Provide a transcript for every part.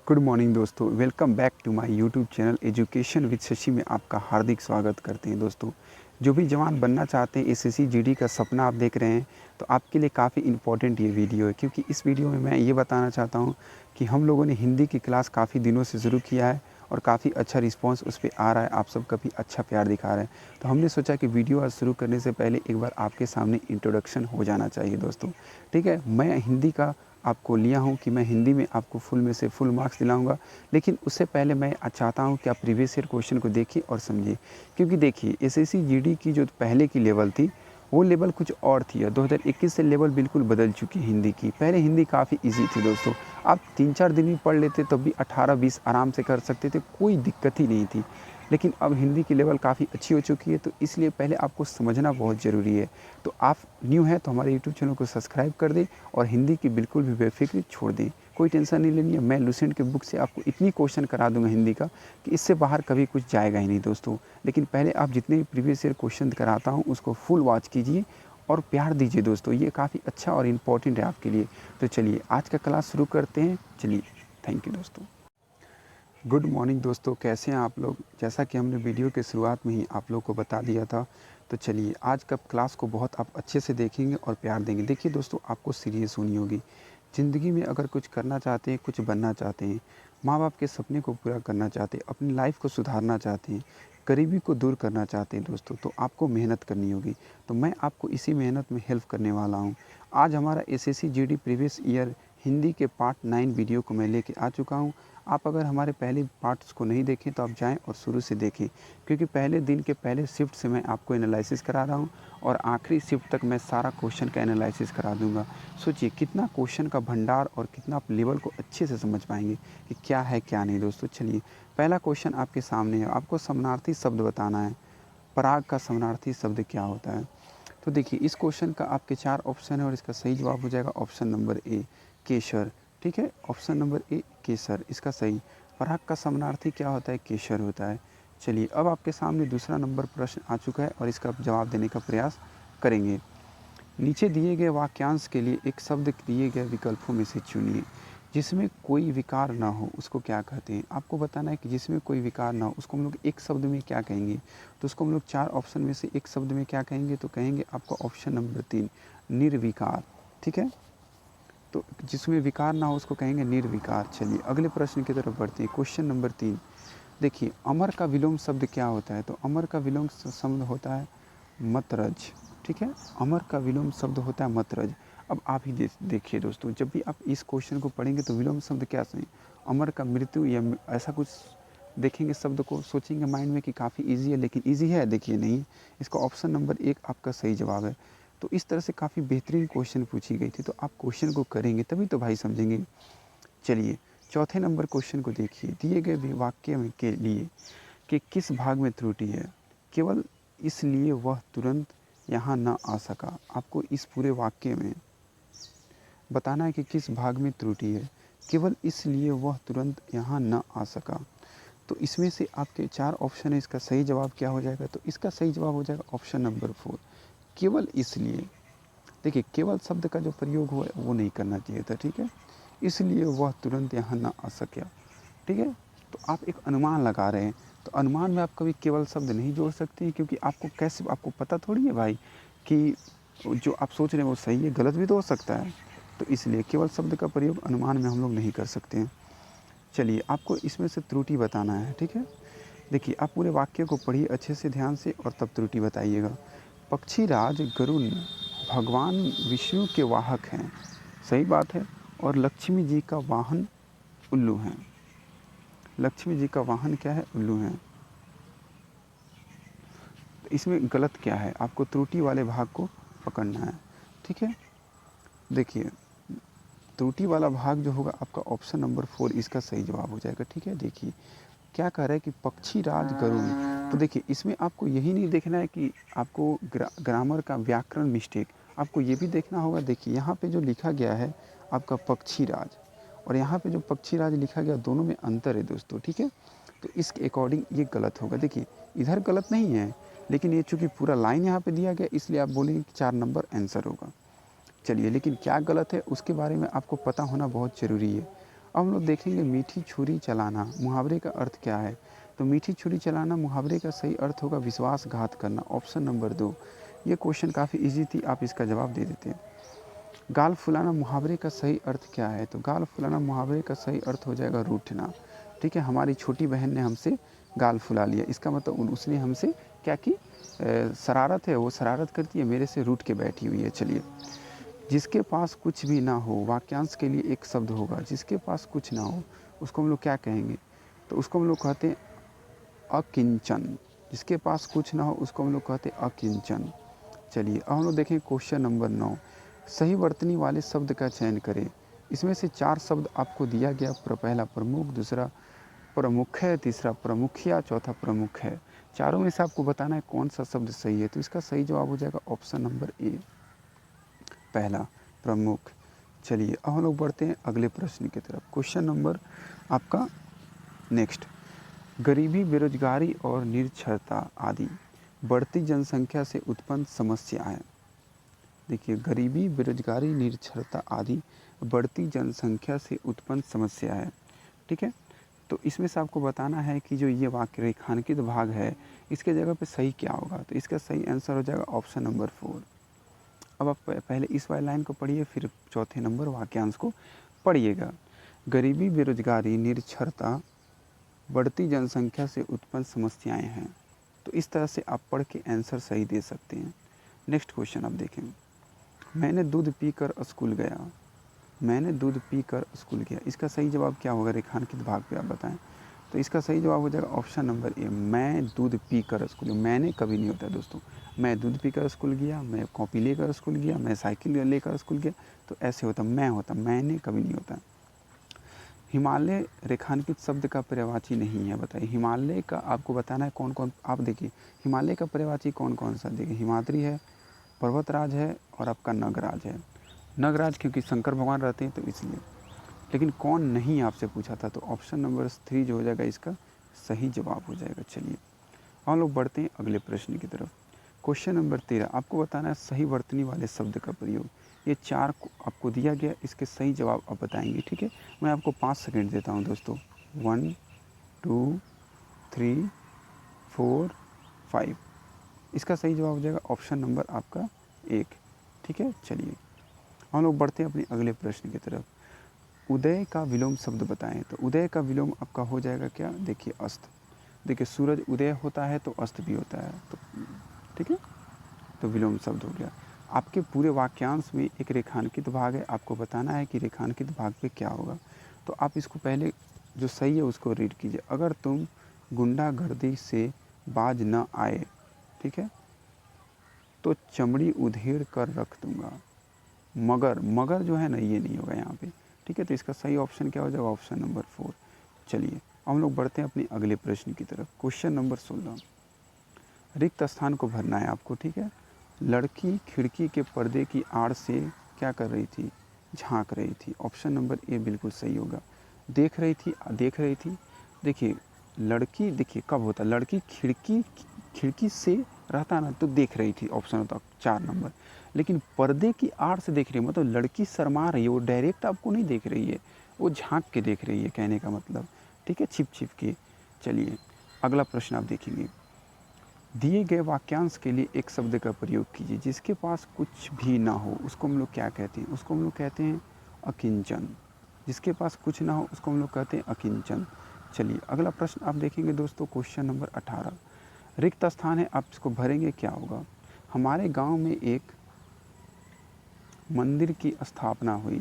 Good morning दोस्तों, welcome back to my YouTube channel education with Shashi में आपका हार्दिक स्वागत करते हैं। दोस्तों, जो भी जवान बनना चाहते हैं, एसएससी जीडी का सपना आप देख रहे हैं, तो आपके लिए काफ़ी इम्पोर्टेंट ये वीडियो है, क्योंकि इस वीडियो में मैं ये बताना चाहता हूँ कि हम लोगों ने हिंदी की क्लास काफ़ी दिनों से शुरू किया है और काफ़ी अच्छा रिस्पॉन्स उस पर आ रहा है। आप सब काफ़ी अच्छा प्यार दिखा रहे हैं, तो हमने सोचा कि वीडियो आज शुरू करने से पहले एक बार आपके सामने इंट्रोडक्शन हो जाना चाहिए। दोस्तों, ठीक है, मैं हिंदी का आपको लिया हूँ कि मैं हिंदी में आपको फुल में से फुल मार्क्स दिलाऊंगा, लेकिन उससे पहले मैं चाहता हूँ कि आप प्रीवियस ईयर क्वेश्चन को देखिए और समझिए। क्योंकि देखिए, एसएससी जीडी की जो पहले की लेवल थी वो लेवल कुछ और थी। 2021 से लेवल बिल्कुल बदल चुकी है हिंदी की। पहले हिंदी काफ़ी इजी थी दोस्तों, आप 3-4 दिन में पढ़ लेते तब भी 18-20 आराम से कर सकते थे, कोई दिक्कत ही नहीं थी। लेकिन अब हिंदी की लेवल काफ़ी अच्छी हो चुकी है, तो इसलिए पहले आपको समझना बहुत ज़रूरी है। तो आप न्यू हैं तो हमारे यूट्यूब चैनल को सब्सक्राइब कर दें और हिंदी की बिल्कुल भी बेफिक्री छोड़ दें। कोई टेंशन नहीं लेनी है, मैं लुसेंट के बुक से आपको इतनी क्वेश्चन करा दूंगा हिंदी का कि इससे बाहर कभी कुछ जाएगा ही नहीं दोस्तों। लेकिन पहले आप जितने भी प्रीवियस ईयर क्वेश्चन कराता हूँ उसको फुल वॉच कीजिए और प्यार दीजिए दोस्तों, ये काफ़ी अच्छा और इम्पोर्टेंट है आपके लिए। तो चलिए आज का क्लास शुरू करते हैं। चलिए, थैंक यू दोस्तों। गुड मॉर्निंग दोस्तों, कैसे हैं आप लोग? जैसा कि हमने वीडियो के शुरुआत में ही आप लोग को बता दिया था, तो चलिए आज का क्लास को बहुत आप अच्छे से देखेंगे और प्यार देंगे। देखिए दोस्तों, आपको सीरियस होनी होगी। ज़िंदगी में अगर कुछ करना चाहते हैं, कुछ बनना चाहते हैं, माँ बाप के सपने को पूरा करना चाहते हैं, अपनी लाइफ को सुधारना चाहते हैं, गरीबी को दूर करना चाहते हैं दोस्तों, तो आपको मेहनत करनी होगी। तो मैं आपको इसी मेहनत में हेल्प करने वाला हूँ। आज हमारा SSC GD previous year Hindi के पार्ट 9 वीडियो को मैं लेके आ चुका हूँ। आप अगर हमारे पहले पार्ट्स को नहीं देखें तो आप जाएं और शुरू से देखें, क्योंकि पहले दिन के पहले शिफ्ट से मैं आपको एनालिसिस करा रहा हूं और आखिरी शिफ्ट तक मैं सारा क्वेश्चन का एनालिसिस करा दूंगा। सोचिए कितना क्वेश्चन का भंडार और कितना आप लेवल को अच्छे से समझ पाएंगे कि क्या है क्या नहीं। दोस्तों चलिए, पहला क्वेश्चन आपके सामने है, आपको समानार्थी शब्द बताना है। पराग का समानार्थी शब्द क्या होता है? तो देखिए, इस क्वेश्चन का आपके 4 ऑप्शन है और इसका सही जवाब हो जाएगा ऑप्शन नंबर ए, केसर। ठीक है, ऑप्शन नंबर ए केसर इसका सही। पराग का समानार्थी क्या होता है? केसर होता है। चलिए, अब आपके सामने दूसरा नंबर प्रश्न आ चुका है और इसका जवाब देने का प्रयास करेंगे। नीचे दिए गए वाक्यांश के लिए एक शब्द दिए गए विकल्पों में से चुनिए। जिसमें कोई विकार ना हो उसको क्या कहते हैं? आपको बताना है कि जिसमें कोई विकार ना हो उसको हम लोग एक शब्द में क्या कहेंगे। तो उसको हम लोग 4 ऑप्शन में से एक शब्द में क्या कहेंगे? तो कहेंगे आपका ऑप्शन नंबर 3, निर्विकार। ठीक है, तो जिसमें विकार ना हो उसको कहेंगे निर्विकार। चलिए अगले प्रश्न की तरफ बढ़ते हैं। क्वेश्चन नंबर 3, देखिए, अमर का विलोम शब्द क्या होता है? तो अमर का विलोम शब्द होता है मतरज। ठीक है, अमर का विलोम शब्द होता है मतरज। अब आप ही देखिए दोस्तों, जब भी आप इस क्वेश्चन को पढ़ेंगे तो विलोम शब्द क्या सही? अमर का मृत्यु या ऐसा कुछ देखेंगे शब्द को, सोचेंगे माइंड में कि काफ़ी इजी है, लेकिन इजी है? देखिए नहीं, इसका ऑप्शन नंबर 1 आपका सही जवाब है। तो इस तरह से काफ़ी बेहतरीन क्वेश्चन पूछी गई थी, तो आप क्वेश्चन को करेंगे तभी तो भाई समझेंगे। चलिए चौथे नंबर क्वेश्चन को देखिए। दिए गए वाक्य में के लिए कि किस भाग में त्रुटि है? केवल इसलिए वह तुरंत यहाँ न आ सका। आपको इस पूरे वाक्य में बताना है कि किस भाग में त्रुटि है। केवल इसलिए वह तुरंत यहाँ न आ सका। तो इसमें से आपके 4 ऑप्शन है, इसका सही जवाब क्या हो जाएगा? तो इसका सही जवाब हो जाएगा ऑप्शन नंबर 4, केवल इसलिए। देखिए, केवल शब्द का जो प्रयोग हुआ है वो नहीं करना चाहिए था। ठीक है, इसलिए वह तुरंत यहाँ ना आ सका। ठीक है, तो आप एक अनुमान लगा रहे हैं, तो अनुमान में आप कभी केवल शब्द नहीं जोड़ सकते हैं, क्योंकि आपको कैसे, आपको पता थोड़ी है भाई कि जो आप सोच रहे हैं वो सही है, गलत भी तो हो सकता है। तो इसलिए केवल शब्द का प्रयोग अनुमान में हम लोग नहीं कर सकते हैं। चलिए, आपको इसमें से त्रुटि बताना है। ठीक है, देखिए, आप पूरे वाक्य को पढ़िए अच्छे से ध्यान से और तब त्रुटि बताइएगा। पक्षीराज गरुड़ भगवान विष्णु के वाहक हैं, सही बात है, और लक्ष्मी जी का वाहन उल्लू हैं। लक्ष्मी जी का वाहन क्या है? उल्लू हैं। तो इसमें गलत क्या है? आपको त्रुटि वाले भाग को पकड़ना है। ठीक है, देखिए, त्रुटि वाला भाग जो होगा आपका ऑप्शन नंबर 4 इसका सही जवाब हो जाएगा। ठीक है, देखिए क्या कह रहा है कि पक्षीराज गरुड़। तो देखिए, इसमें आपको यही नहीं देखना है कि आपको ग्रामर का व्याकरण मिस्टेक, आपको ये भी देखना होगा। देखिए, यहाँ पे जो लिखा गया है आपका पक्षीराज और यहाँ पे जो पक्षीराज लिखा गया, दोनों में अंतर है दोस्तों। ठीक है, तो इसके अकॉर्डिंग ये गलत होगा। देखिए, इधर गलत नहीं है, लेकिन ये चूँकि पूरा लाइन यहाँ पे दिया गया, इसलिए आप बोलेंगे कि 4 नंबर आंसर होगा। चलिए, लेकिन क्या गलत है उसके बारे में आपको पता होना बहुत ज़रूरी है। अब हम लोग देखेंगे मीठी छुरी चलाना मुहावरे का अर्थ क्या है। तो मीठी छुरी चलाना मुहावरे का सही अर्थ होगा विश्वासघात करना, ऑप्शन नंबर 2। ये क्वेश्चन काफ़ी इजी थी, आप इसका जवाब दे देते हैं। गाल फुलाना मुहावरे का सही अर्थ क्या है। तो गाल फुलाना मुहावरे का सही अर्थ हो जाएगा रूठना। ठीक है, हमारी छोटी बहन ने हमसे गाल फुला लिया, इसका मतलब उसने हमसे क्या की, शरारत है, वो शरारत करती है, मेरे से रूठ के बैठी हुई है। चलिए, जिसके पास कुछ भी ना हो, वाक्यांश के लिए एक शब्द होगा, जिसके पास कुछ ना हो उसको हम लोग क्या कहेंगे। तो उसको हम लोग कहते हैं अकिंचन। जिसके पास कुछ ना हो उसको हम लोग कहते हैं अकिंचन। चलिए, अब हम लोग देखें क्वेश्चन नंबर 9। सही वर्तनी वाले शब्द का चयन करें। इसमें से 4 शब्द आपको दिया गया। पहला प्रमुख, दूसरा प्रमुख है, तीसरा प्रमुखिया, चौथा प्रमुख है। चारों में से आपको बताना है कौन सा शब्द सही है। तो इसका सही जवाब हो जाएगा ऑप्शन नंबर ए, पहला प्रमुख। चलिए, अब हम लोग बढ़ते हैं अगले प्रश्न की तरफ। क्वेश्चन नंबर आपका नेक्स्ट, गरीबी, बेरोजगारी और निरक्षरता आदि बढ़ती जनसंख्या से उत्पन्न समस्याएं। देखिए, गरीबी, बेरोजगारी, निरक्षरता आदि बढ़ती जनसंख्या से उत्पन्न समस्या है। ठीक है, तो इसमें से आपको बताना है कि जो ये वाक्य रेखांकित भाग है इसके जगह पे सही क्या होगा। तो इसका सही आंसर हो जाएगा ऑप्शन नंबर 4। अब आप पहले इस वाली लाइन को पढ़िए, फिर चौथे नंबर वाक्यांश को पढ़िएगा। गरीबी, बेरोजगारी, निरक्षरता बढ़ती जनसंख्या से उत्पन्न समस्याएं हैं। तो इस तरह से आप पढ़ के आंसर सही दे सकते हैं। नेक्स्ट क्वेश्चन आप देखें। मैंने दूध पीकर स्कूल गया। मैंने दूध पीकर स्कूल गया, इसका सही जवाब क्या होगा, रेखांकित भाग पे आप बताएं। तो इसका सही जवाब हो जाएगा ऑप्शन नंबर ए, मैं दूध पीकर स्कूल गया। मैंने कभी नहीं होता है दोस्तों, मैं दूध पीकर स्कूल गया, मैं कॉपी लेकर स्कूल गया, मैं साइकिल लेकर स्कूल गया, तो ऐसे होता, मैं होता, मैंने कभी नहीं होता। हिमालय रेखांकित शब्द का पर्यायवाची नहीं है, बताइए। हिमालय का आपको बताना है कौन कौन। आप देखिए, हिमालय का पर्यायवाची कौन कौन सा, देखिए हिमाद्री है, पर्वतराज है और आपका नगराज है। नगराज क्योंकि शंकर भगवान रहते हैं तो इसलिए। लेकिन कौन नहीं आपसे पूछा था, तो ऑप्शन नंबर 3 जो हो जाएगा इसका सही जवाब हो जाएगा। चलिए, हम लोग बढ़ते हैं अगले प्रश्न की तरफ। क्वेश्चन नंबर 13, आपको बताना है सही वर्तनी वाले शब्द का प्रयोग। ये 4 आपको दिया गया, इसके सही जवाब आप बताएंगे। ठीक है, मैं आपको 5 सेकंड देता हूँ दोस्तों। 1 2 3 4 5। इसका सही जवाब हो जाएगा ऑप्शन नंबर आपका 1। ठीक है, चलिए हम लोग बढ़ते हैं अपने अगले प्रश्न की तरफ। उदय का विलोम शब्द बताएं। तो उदय का विलोम आपका हो जाएगा क्या, देखिए अस्त। देखिए, सूरज उदय होता है तो अस्त भी होता है, तो ठीक है, तो विलोम शब्द हो गया। आपके पूरे वाक्यांश में एक रेखांकित भाग है, आपको बताना है कि रेखांकित भाग पे क्या होगा। तो आप इसको पहले जो सही है उसको रीड कीजिए। अगर तुम गुंडागर्दी से बाज न आए, ठीक है, तो चमड़ी उधेड़ कर रख दूंगा। मगर, मगर जो है ना ये नहीं होगा यहाँ पे। ठीक है, तो इसका सही ऑप्शन क्या हो जाएगा, ऑप्शन नंबर 4। चलिए, हम लोग बढ़ते हैं अपने अगले प्रश्न की तरफ। क्वेश्चन नंबर 16, रिक्त स्थान को भरना है आपको। ठीक है, लड़की खिड़की के पर्दे की आड़ से क्या कर रही थी, झांक रही थी। ऑप्शन नंबर ए बिल्कुल सही होगा। देख रही थी, देख रही थी। देखिए, लड़की, देखिए कब होता, लड़की खिड़की से रहता ना तो देख रही थी, ऑप्शन होता 4 नंबर। लेकिन पर्दे की आड़ से देख रही है, मतलब लड़की शर्मा रही है, वो डायरेक्ट आपको नहीं देख रही है, वो झांक के देख रही है, कहने का मतलब। ठीक है, छिप छिप के। चलिए, अगला प्रश्न आप देखेंगे। दिए गए वाक्यांश के लिए एक शब्द का प्रयोग कीजिए। जिसके पास कुछ भी ना हो उसको हम लोग क्या कहते हैं, उसको हम लोग कहते हैं अकिंचन। जिसके पास कुछ ना हो उसको हम लोग कहते हैं अकिंचन। चलिए, अगला प्रश्न आप देखेंगे दोस्तों, क्वेश्चन नंबर 18। रिक्त स्थान है, आप इसको भरेंगे, क्या होगा। हमारे गांव में एक मंदिर की स्थापना हुई।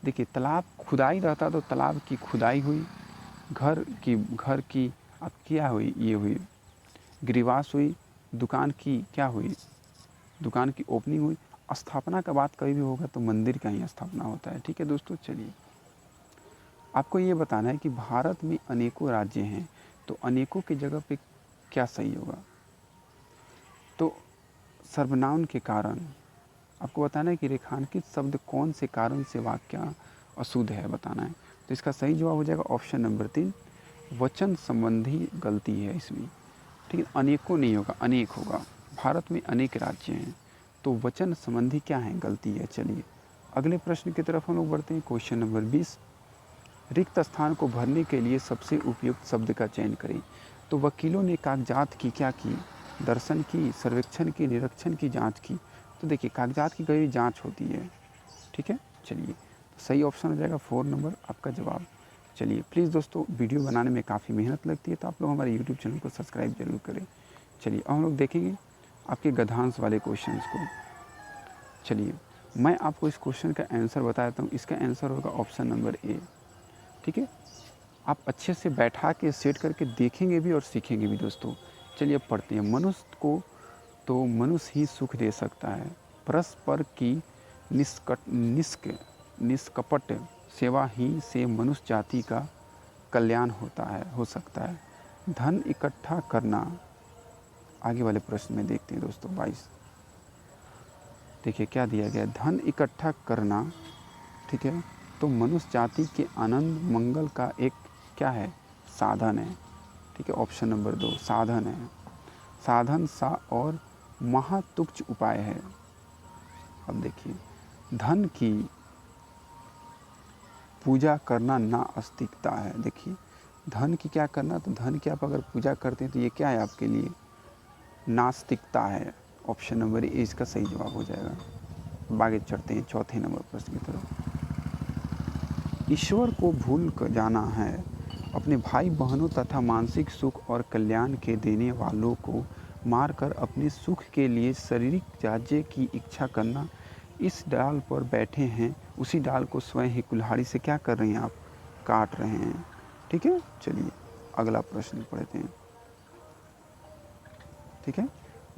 देखिए, तालाब खुदाई रहता तो तालाब की खुदाई हुई, घर की अब क्या हुई, ये हुई गिरिवास हुई, दुकान की क्या हुई, दुकान की ओपनिंग हुई। स्थापना का बात कभी भी होगा तो मंदिर का ही स्थापना होता है। ठीक है दोस्तों, चलिए आपको ये बताना है कि भारत में अनेकों राज्य हैं, तो अनेकों की जगह पे क्या सही होगा। तो सर्वनाम के कारण आपको बताना है कि रेखांकित शब्द कौन से कारण से वाक्य अशुद्ध है, बताना है। तो इसका सही जवाब हो जाएगा ऑप्शन नंबर 3, वचन संबंधी गलती है इसमें। ठीक है, अनेकों नहीं होगा, अनेक होगा। भारत में अनेक राज्य हैं, तो वचन संबंधी क्या है, गलती है। चलिए, अगले प्रश्न की तरफ हम लोग बढ़ते हैं। क्वेश्चन नंबर 20, रिक्त स्थान को भरने के लिए सबसे उपयुक्त शब्द का चयन करें। तो वकीलों ने कागजात की क्या की, दर्शन की, सर्वेक्षण की, निरीक्षण की, जांच की। तो देखिए कागजात की गई जांच होती है, ठीक है। चलिए तो सही ऑप्शन हो जाएगा 4 नंबर आपका जवाब। चलिए प्लीज़ दोस्तों, वीडियो बनाने में काफ़ी मेहनत लगती है, तो आप लोग हमारे यूट्यूब चैनल को सब्सक्राइब जरूर करें। चलिए अब हम लोग देखेंगे आपके गद्यांश वाले क्वेश्चंस को। चलिए मैं आपको इस क्वेश्चन का आंसर बताता हूँ। इसका आंसर होगा ऑप्शन नंबर ए, ठीक है। आप अच्छे से बैठा के सेट करके देखेंगे भी और सीखेंगे भी दोस्तों। चलिए अब पढ़ते हैं। मनुष्य को तो मनुष्य ही सुख दे सकता है, परस्पर की निष्कपट सेवा ही से मनुष्य जाति का कल्याण हो सकता है। धन इकट्ठा करना, आगे वाले प्रश्न में देखते हैं दोस्तों 22। देखिए क्या दिया गया, धन इकट्ठा करना, ठीक है, तो मनुष्य जाति के आनंद मंगल का एक क्या है, साधन है, ठीक है। ऑप्शन नंबर 2 साधन है, साधन सा और महातुच्छ उपाय है। अब देखिए धन की पूजा करना नास्तिकता है। देखिए धन की क्या करना, तो धन की आप अगर पूजा करते हैं तो ये क्या है आपके लिए, नास्तिकता है। ऑप्शन नंबर ए इसका सही जवाब हो जाएगा। अब आगे चढ़ते हैं चौथे नंबर प्रश्न की तरफ। ईश्वर को भूल कर जाना है, अपने भाई बहनों तथा मानसिक सुख और कल्याण के देने वालों को मारकर अपने सुख के लिए शारीरिक राज्य की इच्छा करना। इस डाल पर बैठे हैं, उसी डाल को स्वयं ही कुल्हाड़ी से क्या कर रहे हैं आप, काट रहे हैं, ठीक है। चलिए अगला प्रश्न पढ़ते हैं, ठीक है।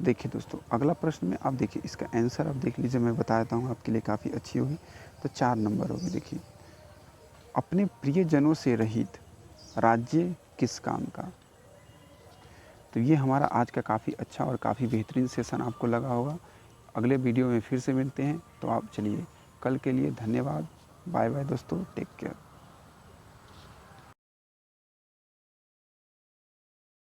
देखिए दोस्तों अगला प्रश्न में आप देखिए इसका आंसर आप देख लीजिए, मैं बताता हूँ आपके लिए काफ़ी अच्छी होगी। तो 4 नंबर होगी। देखिए अपने प्रियजनों से रहित राज्य किस काम का। तो ये हमारा आज का काफ़ी अच्छा और काफ़ी बेहतरीन सेशन आपको लगा होगा। अगले वीडियो में फिर से मिलते हैं। तो आप चलिए कल के लिए धन्यवाद, बाय बाय दोस्तों, टेक केयर।